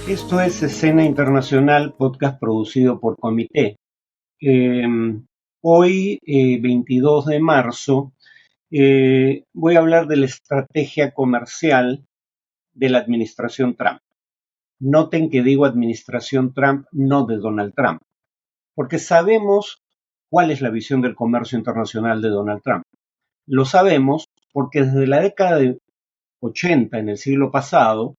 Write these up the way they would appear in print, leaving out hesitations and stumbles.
Esto es Escena Internacional, podcast producido por Comité. Eh, Hoy, 22 de marzo, voy a hablar de la estrategia comercial de la administración Trump. Noten que digo administración Trump, no de Donald Trump, porque sabemos cuál es la visión del comercio internacional de Donald Trump. Lo sabemos porque desde la década de 80 en el siglo pasado,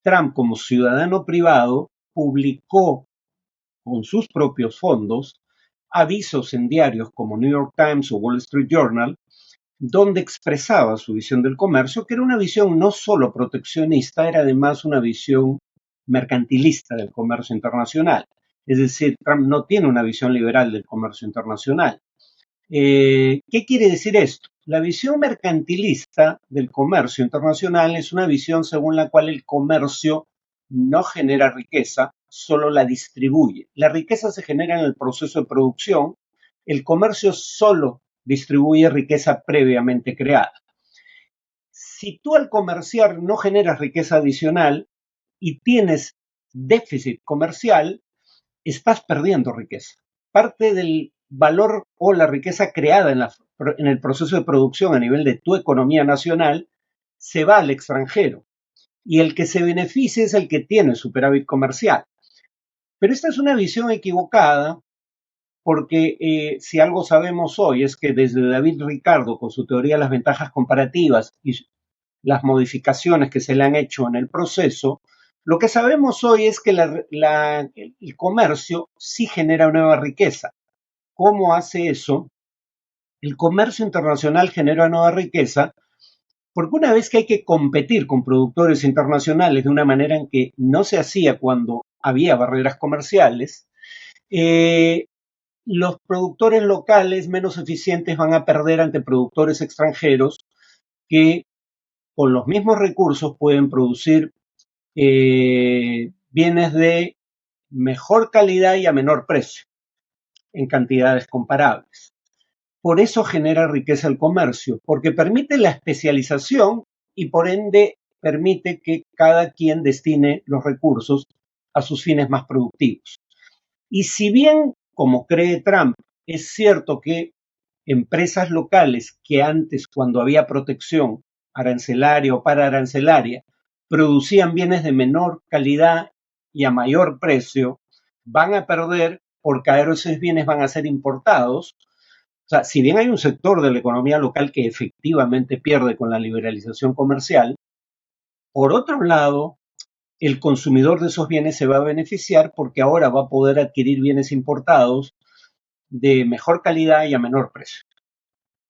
Trump como ciudadano privado publicó con sus propios fondos avisos en diarios como New York Times o Wall Street Journal, donde expresaba su visión del comercio, que era una visión no solo proteccionista, era además una visión mercantilista del comercio internacional. Es decir, Trump no tiene una visión liberal del comercio internacional. ¿Qué quiere decir esto? La visión mercantilista del comercio internacional es una visión según la cual el comercio no genera riqueza, solo la distribuye. La riqueza se genera en el proceso de producción, el comercio solo distribuye riqueza previamente creada. Si tú al comerciar no generas riqueza adicional y tienes déficit comercial, estás perdiendo riqueza. Parte del valor o la riqueza creada en el proceso de producción a nivel de tu economía nacional se va al extranjero y el que se beneficia es el que tiene superávit comercial. Pero esta es una visión equivocada porque si algo sabemos hoy es que desde David Ricardo con su teoría de las ventajas comparativas y las modificaciones que se le han hecho en el proceso, lo que sabemos hoy es que el comercio sí genera nueva riqueza. ¿Cómo hace eso? El comercio internacional genera nueva riqueza porque una vez que hay que competir con productores internacionales de una manera en que no se hacía cuando había barreras comerciales, eh, los productores locales menos eficientes van a perder ante productores extranjeros que con los mismos recursos pueden producir bienes de mejor calidad y a menor precio en cantidades comparables. Por eso genera riqueza el comercio, porque permite la especialización y por ende permite que cada quien destine los recursos a sus fines más productivos. Y si bien, como cree Trump, es cierto que empresas locales que antes, cuando había protección arancelaria o paraarancelaria, producían bienes de menor calidad y a mayor precio, van a perder porque ahora esos bienes van a ser importados. O sea, si bien hay un sector de la economía local que efectivamente pierde con la liberalización comercial, por otro lado, el consumidor de esos bienes se va a beneficiar porque ahora va a poder adquirir bienes importados de mejor calidad y a menor precio.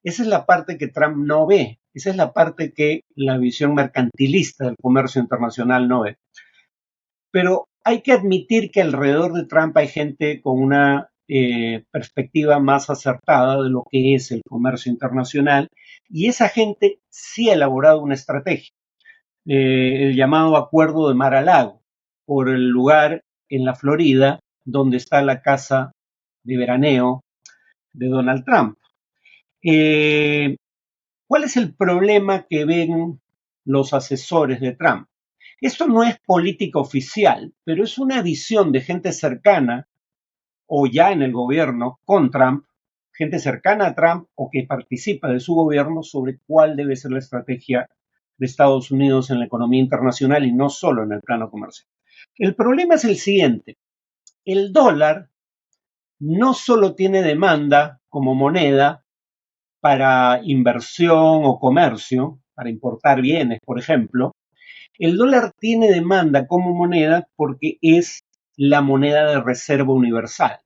Esa es la parte que Trump no ve, esa es la parte que la visión mercantilista del comercio internacional no ve. Pero hay que admitir que alrededor de Trump hay gente con una perspectiva más acertada de lo que es el comercio internacional y esa gente sí ha elaborado una estrategia, el llamado Acuerdo de Mar-a-Lago, por el lugar en la Florida donde está la casa de veraneo de Donald Trump. Eh, ¿Cuál es el problema que ven los asesores de Trump? Esto no es política oficial, pero es una visión de gente cercana o ya en el gobierno con Trump, gente cercana a Trump o que participa de su gobierno sobre cuál debe ser la estrategia de Estados Unidos en la economía internacional y no solo en el plano comercial. El problema es el siguiente, el dólar no solo tiene demanda como moneda para inversión o comercio, para importar bienes, por ejemplo, el dólar tiene demanda como moneda porque es la moneda de reserva universal.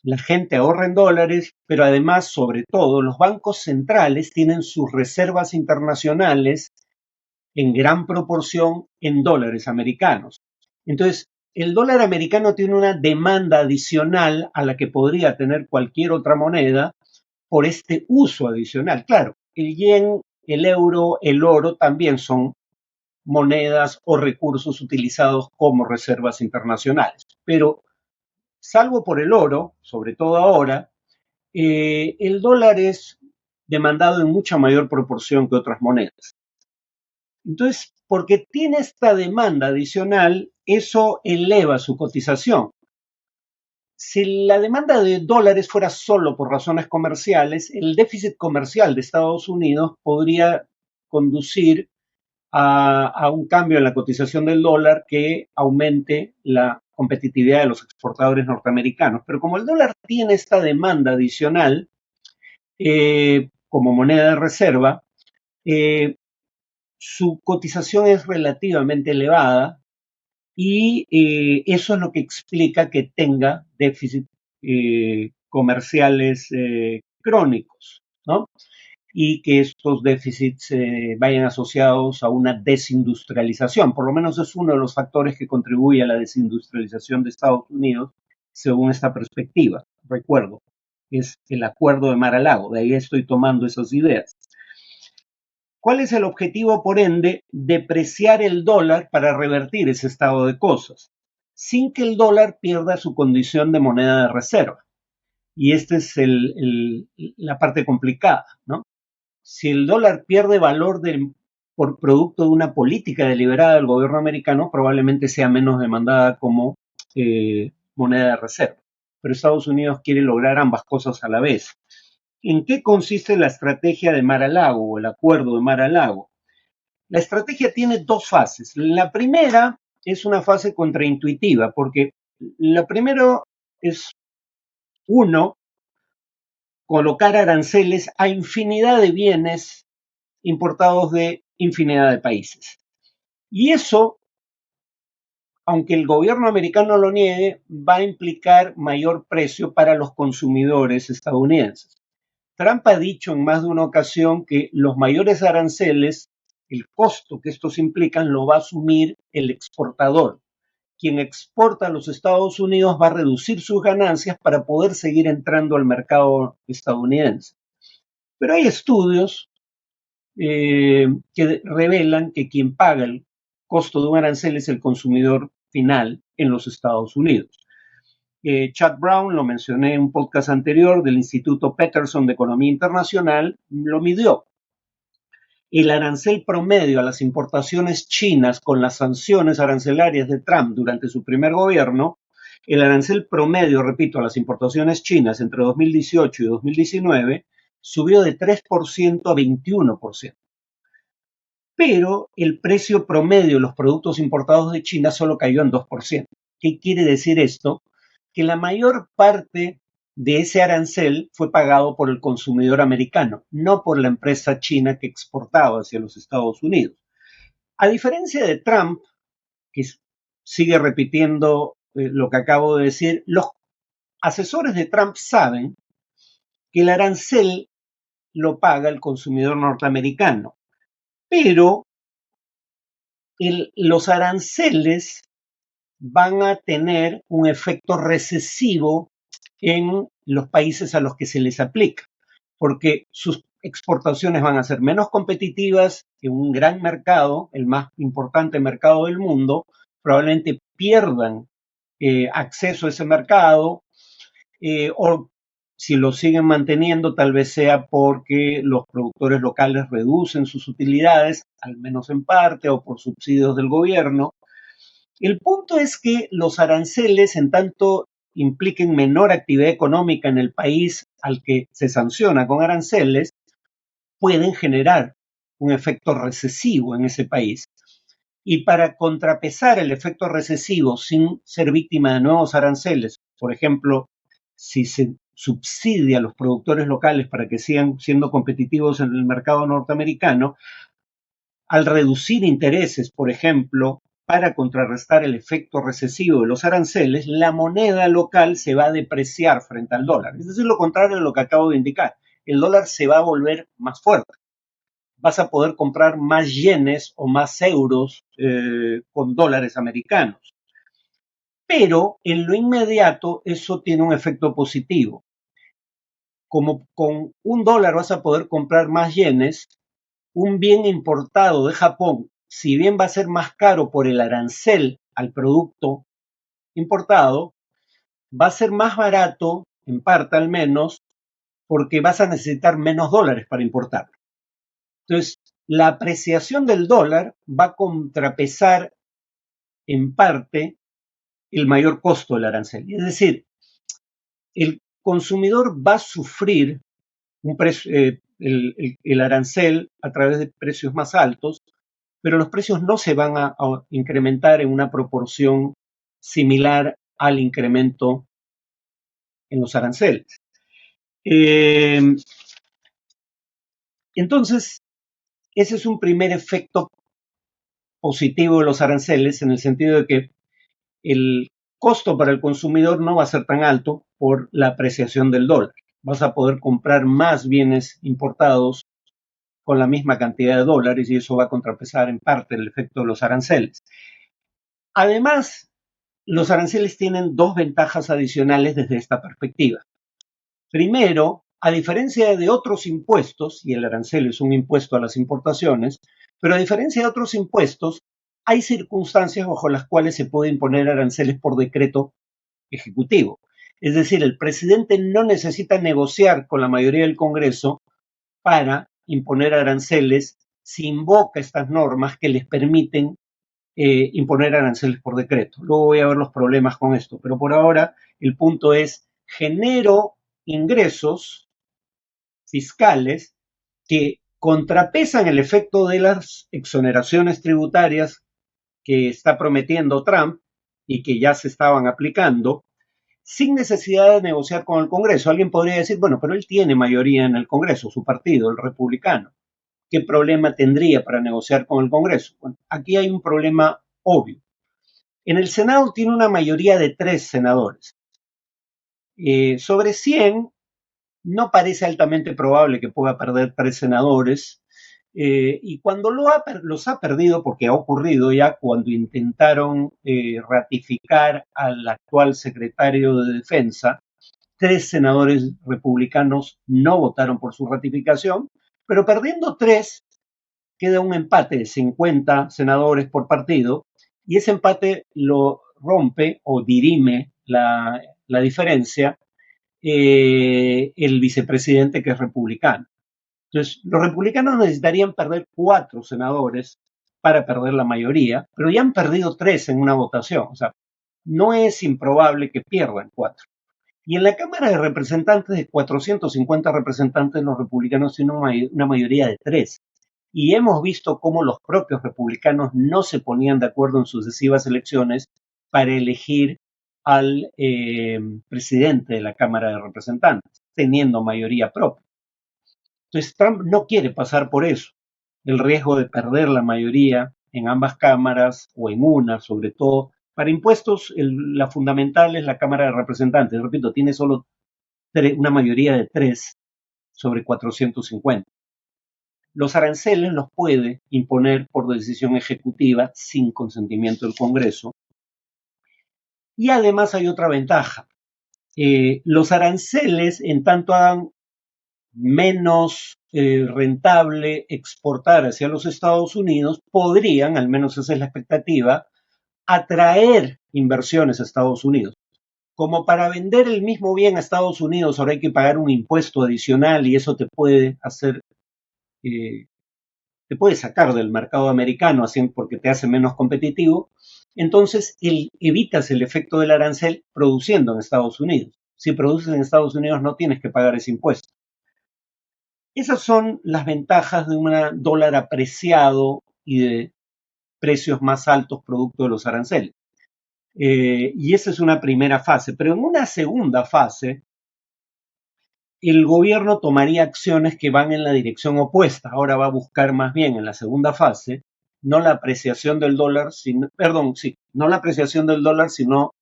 La gente ahorra en dólares, pero además, sobre todo, los bancos centrales tienen sus reservas internacionales en gran proporción en dólares americanos. Entonces, el dólar americano tiene una demanda adicional a la que podría tener cualquier otra moneda por este uso adicional. Claro, el yen, el euro, el oro también son monedas o recursos utilizados como reservas internacionales. Pero salvo por el oro, sobre todo ahora, el dólar es demandado en mucha mayor proporción que otras monedas. Entonces, porque tiene esta demanda adicional, eso eleva su cotización. Si la demanda de dólares fuera solo por razones comerciales, el déficit comercial de Estados Unidos podría conducir a un cambio en la cotización del dólar que aumente la competitividad de los exportadores norteamericanos. Pero como el dólar tiene esta demanda adicional como moneda de reserva, eh, su cotización es relativamente elevada y eso es lo que explica que tenga déficit comerciales crónicos, ¿no? Y que estos déficits vayan asociados a una desindustrialización. Por lo menos es uno de los factores que contribuye a la desindustrialización de Estados Unidos, según esta perspectiva. Recuerdo, es el acuerdo de Mar-a-Lago, de ahí estoy tomando esas ideas. ¿Cuál es el objetivo, por ende? Depreciar el dólar para revertir ese estado de cosas, sin que el dólar pierda su condición de moneda de reserva. Y esta es la parte complicada, ¿no? Si el dólar pierde valor por producto de una política deliberada del gobierno americano, probablemente sea menos demandada como moneda de reserva. Pero Estados Unidos quiere lograr ambas cosas a la vez. ¿En qué consiste la estrategia de Mar-a-Lago o el acuerdo de Mar-a-Lago? La estrategia tiene dos fases. La primera es una fase contraintuitiva, porque lo primero es, uno, colocar aranceles a infinidad de bienes importados de infinidad de países. Y eso, aunque el gobierno americano lo niegue, va a implicar mayor precio para los consumidores estadounidenses. Trump ha dicho en más de una ocasión que los mayores aranceles, el costo que estos implican, lo va a asumir el exportador. Quien exporta a los Estados Unidos va a reducir sus ganancias para poder seguir entrando al mercado estadounidense. Pero hay estudios que revelan que quien paga el costo de un arancel es el consumidor final en los Estados Unidos. Chad Brown, lo mencioné en un podcast anterior, del Instituto Peterson de Economía Internacional, lo midió. El arancel promedio a las importaciones chinas con las sanciones arancelarias de Trump durante su primer gobierno, el arancel promedio, repito, a las importaciones chinas entre 2018 y 2019 subió de 3% a 21%. Pero el precio promedio de los productos importados de China solo cayó en 2%. ¿Qué quiere decir esto? Que la mayor parte de ese arancel fue pagado por el consumidor americano, no por la empresa china que exportaba hacia los Estados Unidos. A diferencia de Trump, que sigue repitiendo lo que acabo de decir, los asesores de Trump saben que el arancel lo paga el consumidor norteamericano, pero los aranceles van a tener un efecto recesivo en los países a los que se les aplica, porque sus exportaciones van a ser menos competitivas en un gran mercado, el más importante mercado del mundo, probablemente pierdan acceso a ese mercado o si lo siguen manteniendo tal vez sea porque los productores locales reducen sus utilidades, al menos en parte, o por subsidios del gobierno. El punto es que los aranceles, en tanto impliquen menor actividad económica en el país al que se sanciona con aranceles, pueden generar un efecto recesivo en ese país. Y para contrapesar el efecto recesivo sin ser víctima de nuevos aranceles, por ejemplo, si se subsidia a los productores locales para que sigan siendo competitivos en el mercado norteamericano, al reducir intereses, por ejemplo, para contrarrestar el efecto recesivo de los aranceles, la moneda local se va a depreciar frente al dólar. Es decir, lo contrario de lo que acabo de indicar. El dólar se va a volver más fuerte. Vas a poder comprar más yenes o más euros con dólares americanos. Pero en lo inmediato eso tiene un efecto positivo. Como con $1 vas a poder comprar más yenes, un bien importado de Japón, si bien va a ser más caro por el arancel al producto importado, va a ser más barato, en parte al menos, porque vas a necesitar menos dólares para importarlo. Entonces, la apreciación del dólar va a contrapesar en parte el mayor costo del arancel. Es decir, el consumidor va a sufrir el arancel a través de precios más altos, pero los precios no se van a incrementar en una proporción similar al incremento en los aranceles. Entonces, ese es un primer efecto positivo de los aranceles en el sentido de que el costo para el consumidor no va a ser tan alto por la apreciación del dólar. Vas a poder comprar más bienes importados con la misma cantidad de dólares y eso va a contrapesar en parte el efecto de los aranceles. Además, los aranceles tienen dos ventajas adicionales desde esta perspectiva. Primero, a diferencia de otros impuestos, y el arancel es un impuesto a las importaciones, pero a diferencia de otros impuestos, hay circunstancias bajo las cuales se puede imponer aranceles por decreto ejecutivo. Es decir, el presidente no necesita negociar con la mayoría del Congreso para imponer aranceles si invoca estas normas que les permiten imponer aranceles por decreto. Luego voy a ver los problemas con esto, pero por ahora el punto es genero ingresos fiscales que contrapesan el efecto de las exoneraciones tributarias que está prometiendo Trump y que ya se estaban aplicando, sin necesidad de negociar con el Congreso. Alguien podría decir, bueno, pero él tiene mayoría en el Congreso, su partido, el republicano. ¿Qué problema tendría para negociar con el Congreso? Bueno, aquí hay un problema obvio. En el Senado tiene una mayoría de 3 senadores. Sobre 100, no parece altamente probable que pueda perder 3 senadores. Y cuando los ha perdido, porque ha ocurrido ya cuando intentaron ratificar al actual secretario de Defensa, 3 senadores republicanos no votaron por su ratificación, pero perdiendo 3, queda un empate de 50 senadores por partido, y ese empate lo rompe o dirime la diferencia el vicepresidente que es republicano. Entonces, los republicanos necesitarían perder 4 senadores para perder la mayoría, pero ya han perdido 3 en una votación. O sea, no es improbable que pierdan 4. Y en la Cámara de Representantes, de 450 representantes, los republicanos tienen una mayoría de 3. Y hemos visto cómo los propios republicanos no se ponían de acuerdo en sucesivas elecciones para elegir al presidente de la Cámara de Representantes, teniendo mayoría propia. Entonces Trump no quiere pasar por eso, el riesgo de perder la mayoría en ambas cámaras o en una, sobre todo. Para impuestos, la fundamental es la Cámara de Representantes. Repito, tiene solo una mayoría de 3 sobre 450. Los aranceles los puede imponer por decisión ejecutiva sin consentimiento del Congreso. Y además hay otra ventaja. Los aranceles, en tanto hagan menos rentable exportar hacia los Estados Unidos, podrían, al menos esa es la expectativa, atraer inversiones a Estados Unidos. Como para vender el mismo bien a Estados Unidos ahora hay que pagar un impuesto adicional y eso te puede hacer, te puede sacar del mercado americano así porque te hace menos competitivo. Entonces evitas el efecto del arancel produciendo en Estados Unidos. Si produces en Estados Unidos no tienes que pagar ese impuesto. Esas son las ventajas de un dólar apreciado y de precios más altos producto de los aranceles. Y esa es una primera fase. Pero en una segunda fase, el gobierno tomaría acciones que van en la dirección opuesta. Ahora va a buscar más bien en la segunda fase, no la apreciación del dólar, no la apreciación del dólar, sino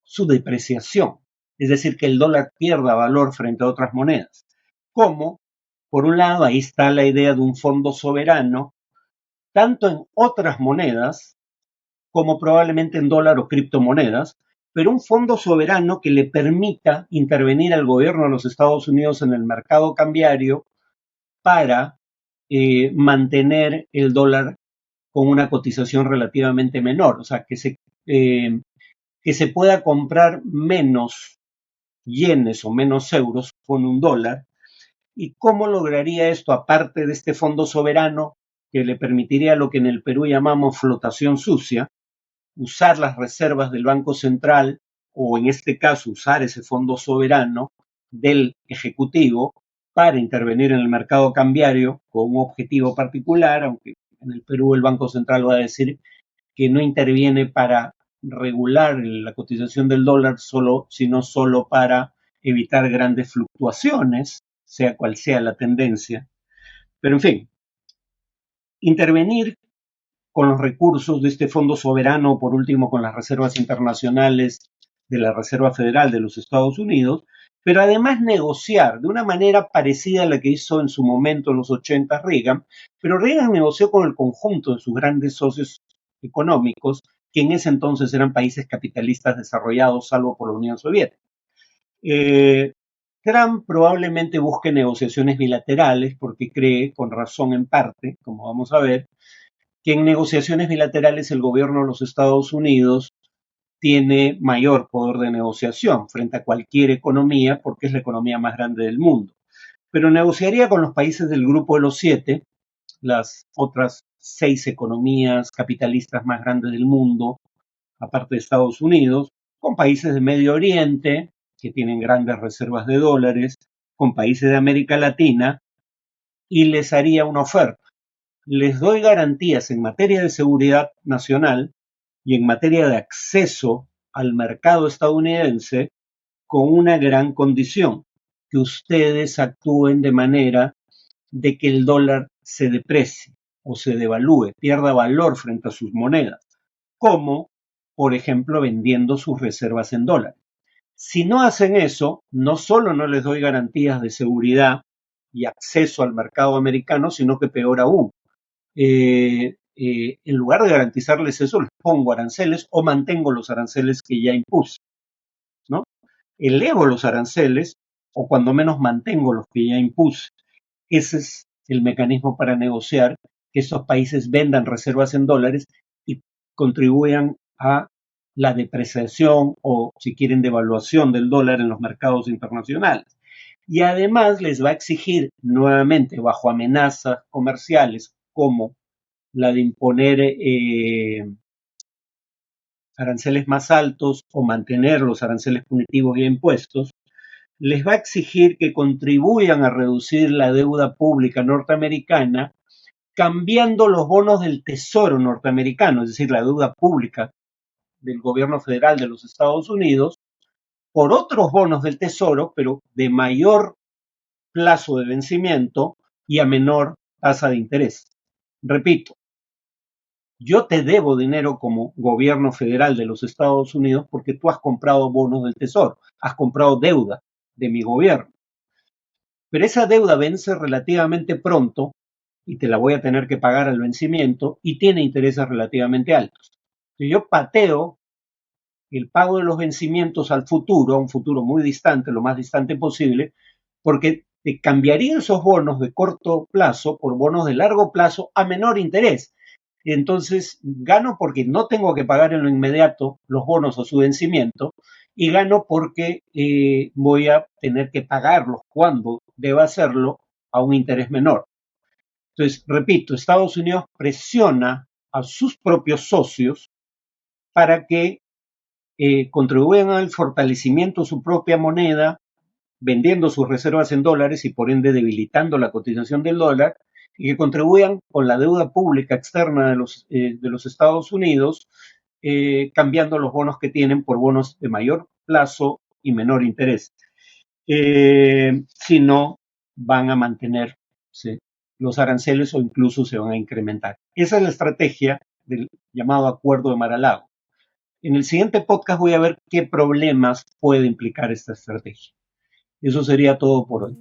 su depreciación. Es decir, que el dólar pierda valor frente a otras monedas. ¿Cómo? Por un lado, ahí está la idea de un fondo soberano, tanto en otras monedas como probablemente en dólar o criptomonedas, pero un fondo soberano que le permita intervenir al gobierno de los Estados Unidos en el mercado cambiario para mantener el dólar con una cotización relativamente menor, o sea, que se pueda comprar menos yenes o menos euros con un dólar. ¿Y cómo lograría esto, aparte de este fondo soberano? que le permitiría lo que en el Perú llamamos flotación sucia, usar las reservas del Banco Central o en este caso usar ese fondo soberano del Ejecutivo para intervenir en el mercado cambiario con un objetivo particular, aunque en el Perú el Banco Central va a decir que no interviene para regular la cotización del dólar sino solo para evitar grandes fluctuaciones, sea cual sea la tendencia. Pero en fin, intervenir con los recursos de este fondo soberano, por último con las reservas internacionales de la Reserva Federal de los Estados Unidos, pero además negociar de una manera parecida a la que hizo en su momento en los 80 Reagan, pero Reagan negoció con el conjunto de sus grandes socios económicos, que en ese entonces eran países capitalistas desarrollados, salvo por la Unión Soviética. Trump probablemente busque negociaciones bilaterales porque cree, con razón en parte, como vamos a ver, que en negociaciones bilaterales el gobierno de los Estados Unidos tiene mayor poder de negociación frente a cualquier economía porque es la economía más grande del mundo. Pero negociaría con los países del grupo de los 7, las otras 6 economías capitalistas más grandes del mundo, aparte de Estados Unidos, con países de Medio Oriente, que tienen grandes reservas de dólares, con países de América Latina, y les haría una oferta. Les doy garantías en materia de seguridad nacional y en materia de acceso al mercado estadounidense con una gran condición, que ustedes actúen de manera de que el dólar se deprecie o se devalúe, pierda valor frente a sus monedas, como, por ejemplo, vendiendo sus reservas en dólares. Si no hacen eso, no solo no les doy garantías de seguridad y acceso al mercado americano, sino que peor aún, en lugar de garantizarles eso, les pongo aranceles o mantengo los aranceles que ya impuse, ¿no? Elevo los aranceles o cuando menos mantengo los que ya impuse. Ese es el mecanismo para negociar que esos países vendan reservas en dólares y contribuyan a la depreciación o, si quieren, devaluación del dólar en los mercados internacionales. Y además les va a exigir nuevamente, bajo amenazas comerciales como la de imponer aranceles más altos o mantener los aranceles punitivos y impuestos, les va a exigir que contribuyan a reducir la deuda pública norteamericana cambiando los bonos del Tesoro norteamericano, es decir, la deuda pública del gobierno federal de los Estados Unidos, por otros bonos del Tesoro, pero de mayor plazo de vencimiento y a menor tasa de interés. Repito, yo te debo dinero como gobierno federal de los Estados Unidos porque tú has comprado bonos del Tesoro, has comprado deuda de mi gobierno. Pero esa deuda vence relativamente pronto y te la voy a tener que pagar al vencimiento y tiene intereses relativamente altos. Si yo pateo el pago de los vencimientos al futuro, a un futuro muy distante, lo más distante posible, porque te cambiaría esos bonos de corto plazo por bonos de largo plazo a menor interés. Entonces gano porque no tengo que pagar en lo inmediato los bonos a su vencimiento y gano porque voy a tener que pagarlos cuando deba hacerlo a un interés menor. Entonces, repito, Estados Unidos presiona a sus propios socios para que contribuyan al fortalecimiento de su propia moneda, vendiendo sus reservas en dólares y por ende debilitando la cotización del dólar, y que contribuyan con la deuda pública externa de los Estados Unidos, cambiando los bonos que tienen por bonos de mayor plazo y menor interés. Si no, van a mantenerse los aranceles o incluso se van a incrementar. Esa es la estrategia del llamado Acuerdo de Mar-a-Lago. En el siguiente podcast voy a ver qué problemas puede implicar esta estrategia. Eso sería todo por hoy.